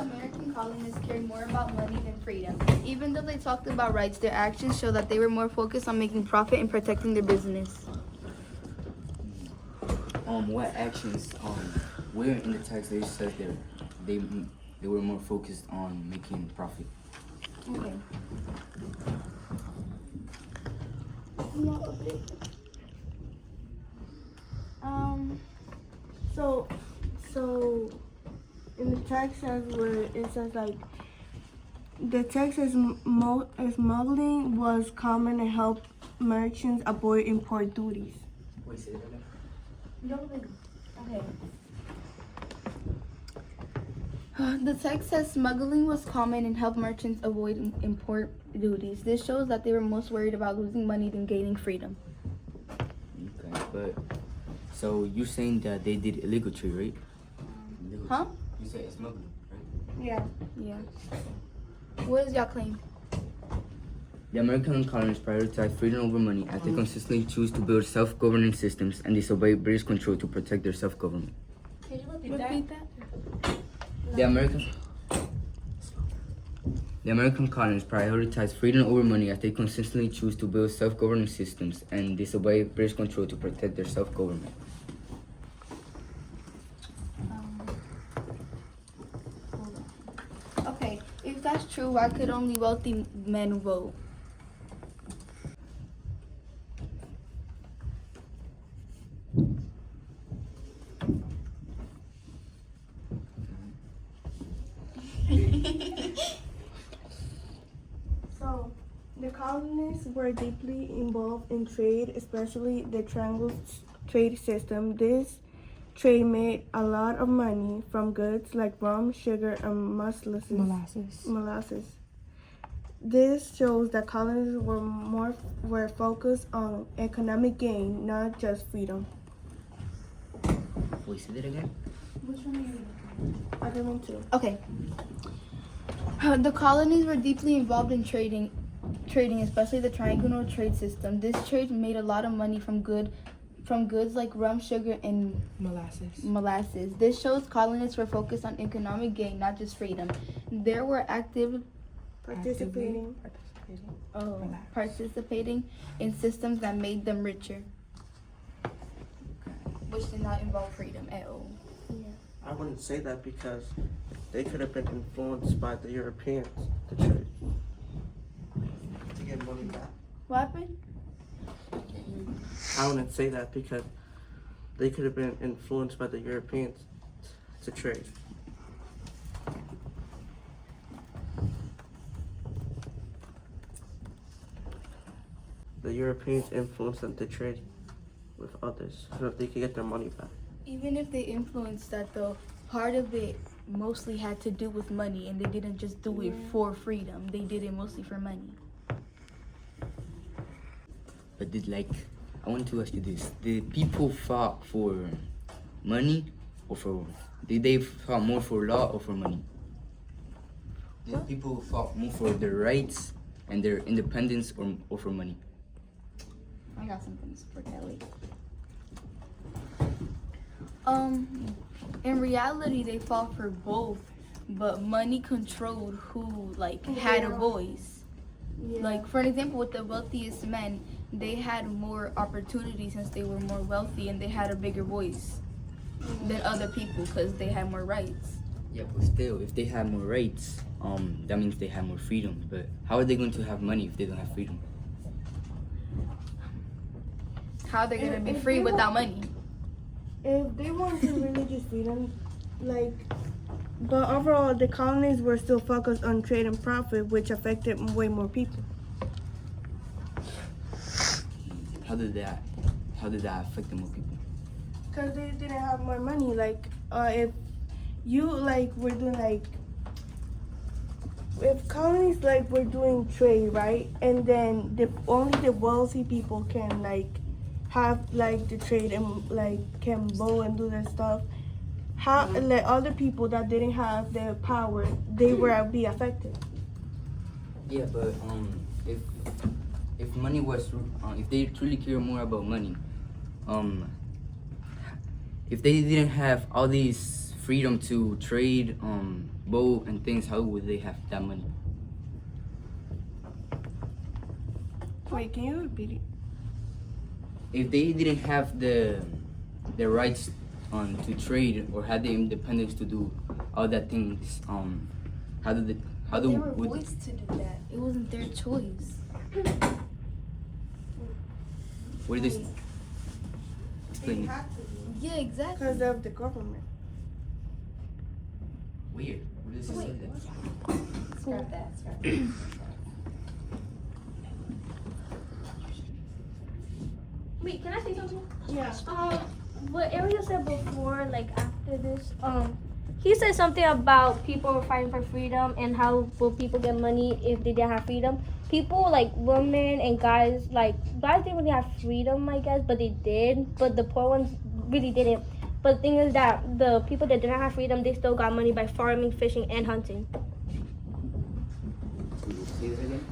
American colonists cared more about money than freedom. Even though they talked about rights, their actions show that they were more focused on making profit and protecting their business. What actions where in the text they said they they were more focused on making profit? Okay. So in the text says where it says like the text says smuggling was common and helped merchants avoid import duties. Wait, say that again. Okay. The text says smuggling was common and helped merchants avoid import duties. This shows that they were most worried about losing money than gaining freedom. Okay, but so you're saying that they did illegal trade, right? Huh? You said smuggling, right? Yeah. What is y'all claim? The American colonists prioritized freedom over money as they consistently choose to build self-governing systems and disobey British control to protect their self-government. Can you repeat that? The American colonists prioritized freedom over money as they consistently choose to build self-governing systems and disobey British control to protect their self-government. Okay, if that's true, why could only wealthy men vote? So the colonists were deeply involved in trade, especially the triangle trade system. This trade made a lot of money from goods like rum, sugar, and molasses. This shows that colonists were focused on economic gain, not just freedom. Wait, say that again? Which one are you reading? I didn't want to. Okay. The colonies were deeply involved in trading, especially the triangular trade system. This trade made a lot of money from goods like rum, sugar, and molasses. This shows colonists were focused on economic gain, not just freedom. There were participating in systems that made them richer, which did not involve freedom at all. I wouldn't say that because they could have been influenced by the Europeans to trade to get money back. What happened? I wouldn't say that because they could have been influenced by the Europeans to trade. The Europeans influenced them to trade with others so that they could get their money back. Even if they influenced that, though, part of it mostly had to do with money, and they didn't just do it for freedom. They did it mostly for money. But I want to ask you this: did people fought for money or for? Did they fought more for law or for money? Did people fought more for their rights and their independence or for money? I got something for Kelly. In reality, they fought for both, but money controlled who had a voice. Yeah. Like, for an example, with the wealthiest men, they had more opportunity since they were more wealthy, and they had a bigger voice than other people because they had more rights. Yeah, but still, if they have more rights, that means they have more freedom. But how are they going to have money if they don't have freedom? How they're gonna be If free they without want- money? If they wanted religious freedom, but overall, the colonies were still focused on trade and profit, which affected way more people. How did that affect the more people? Because they didn't have more money. If you were doing if colonies were doing trade, right, and then only the wealthy people can have the trade and can vote and do their stuff. How other people that didn't have the power, they will be affected. Yeah, but if money was if they truly care more about money, if they didn't have all these freedom to trade, boat and things, how would they have that money? Wait, can you repeat it? If they didn't have the rights to trade or had the independence to do all that things, how They were would forced to do that. It wasn't their choice. what did they explain it? Yeah, exactly. Because of the government. Weird. What does it say that? Scrap that. Wait, can I say something? Yeah. What Ariel said before, like after this, he said something about people were fighting for freedom and how will people get money if they didn't have freedom. People like women and guys, like guys didn't really have freedom, I guess, but they did. But the poor ones really didn't. But the thing is that the people that didn't have freedom, they still got money by farming, fishing, and hunting. Say that again?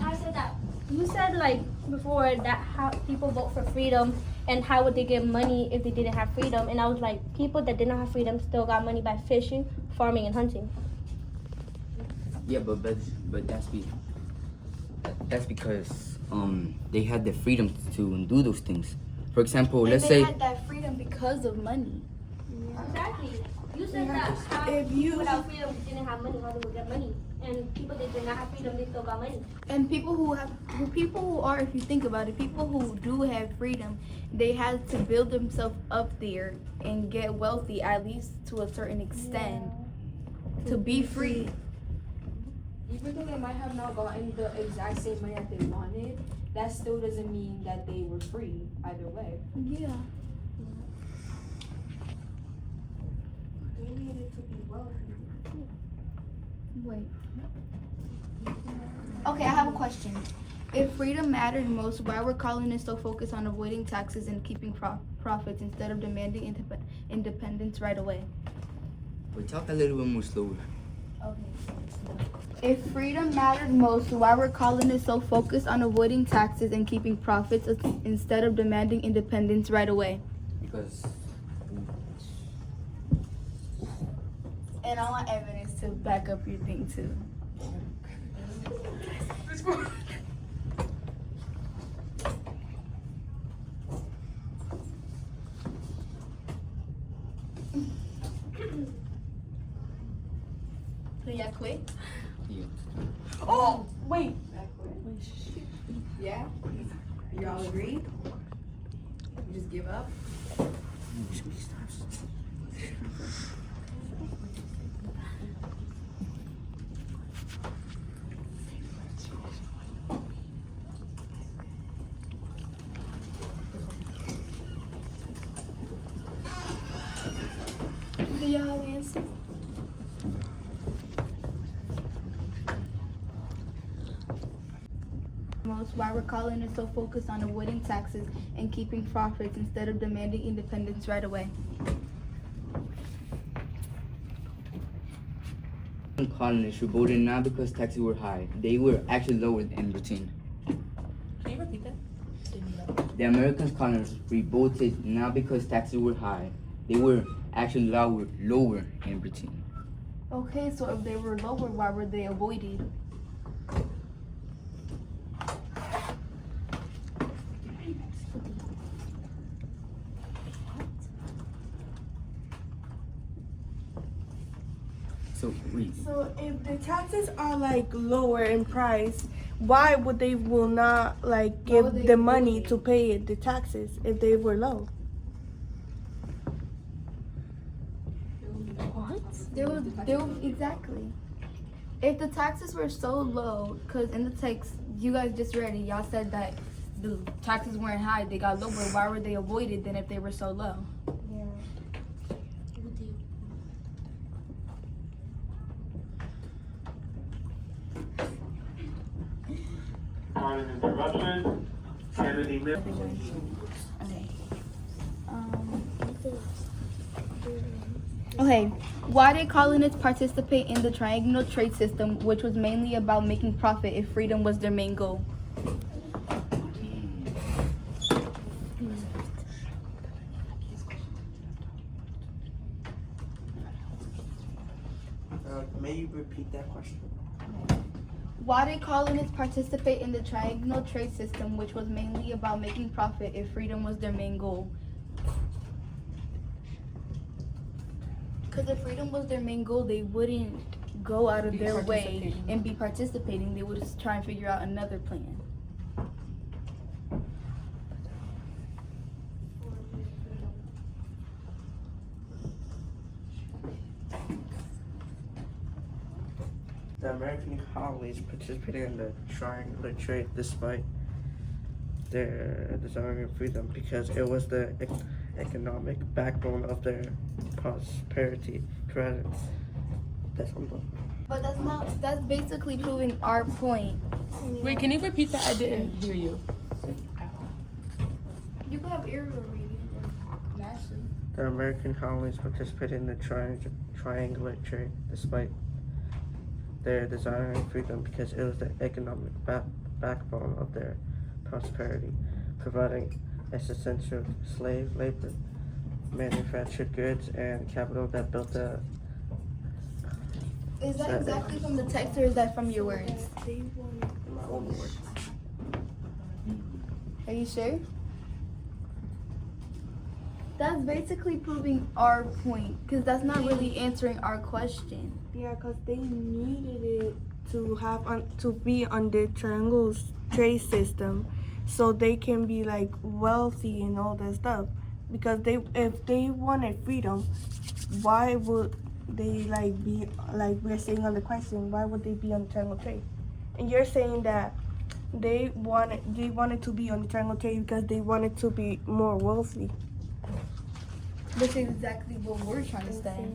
I said that. You said like before that how people vote for freedom and how would they get money if they didn't have freedom, and I was like, people that didn't have freedom still got money by fishing, farming, and hunting. Yeah, but that's because they had the freedom to do those things. For example, And let's they say had that freedom because of money. Exactly. You said that how If people you- without freedom didn't have money, how they would get money, and people that did not have freedom, they still got money. And people who are, if you think about it, people who do have freedom, they had to build themselves up there and get wealthy, at least to a certain extent, to be free. Even though they might have not gotten the exact same money that they wanted, that still doesn't mean that they were free either way. Yeah. They needed to be wealthy. Wait. Okay, I have a question. If freedom mattered most, why were colonists so focused on avoiding taxes and keeping profits instead of demanding independence right away? we talk a little bit more slower. If freedom mattered most, why were colonists so focused on avoiding taxes and keeping profits instead of demanding independence right away? Because And I want evidence to back up your thing too. So yeah, quit. yeah. Oh, wait. Yeah? Y'all agree? You just give up? Do y'all have answers? Why were colonists so focused on avoiding taxes and keeping profits instead of demanding independence right away? Colonists revolted not because taxes were high; they were actually lower in Britain. Can you repeat that? The American colonists revolted not because taxes were high; they were actually lower in Britain. Okay, so if they were lower, why were they avoided? So wait, So if the taxes are like lower in price, why would they will not like would give they the money avoid? to pay the taxes if they were low? There was exactly. If the taxes were so low, because in the text you guys just read it, y'all said that the taxes weren't high, they got lower. Why were they avoided then if they were so low? On an interruption, Kennedy Mill. Okay, why did colonists participate in the triangular trade system, which was mainly about making profit if freedom was their main goal? May you repeat that question? Why did colonists participate in the triangle trade system, which was mainly about making profit if freedom was their main goal? Because if freedom was their main goal, they wouldn't go out of their way and be participating. They would just try and figure out another plan. The American colonies participated in the triangular trade despite their desire of freedom because it was the economic backbone of their prosperity. Correct. That's humble. But that's basically proving our point. Wait, can you repeat that? I didn't hear you. You could have aerial reading or Ashley. The American colonies participated in the triangular trade despite their desire and freedom because it was the economic backbone of their prosperity, providing essential slave labor, manufactured goods, and capital that built the. Is that exactly from the text or is that from your words? My own words. Are you sure? That's basically proving our point, because that's not really answering our question. Yeah, because they needed it to have to be on the triangles trade system, so they can be like wealthy and all that stuff. Because if they wanted freedom, why would they like be like we're saying on the question? Why would they be on the triangle trade? And you're saying that they wanted to be on the triangle trade because they wanted to be more wealthy. Which is exactly what we're trying to say.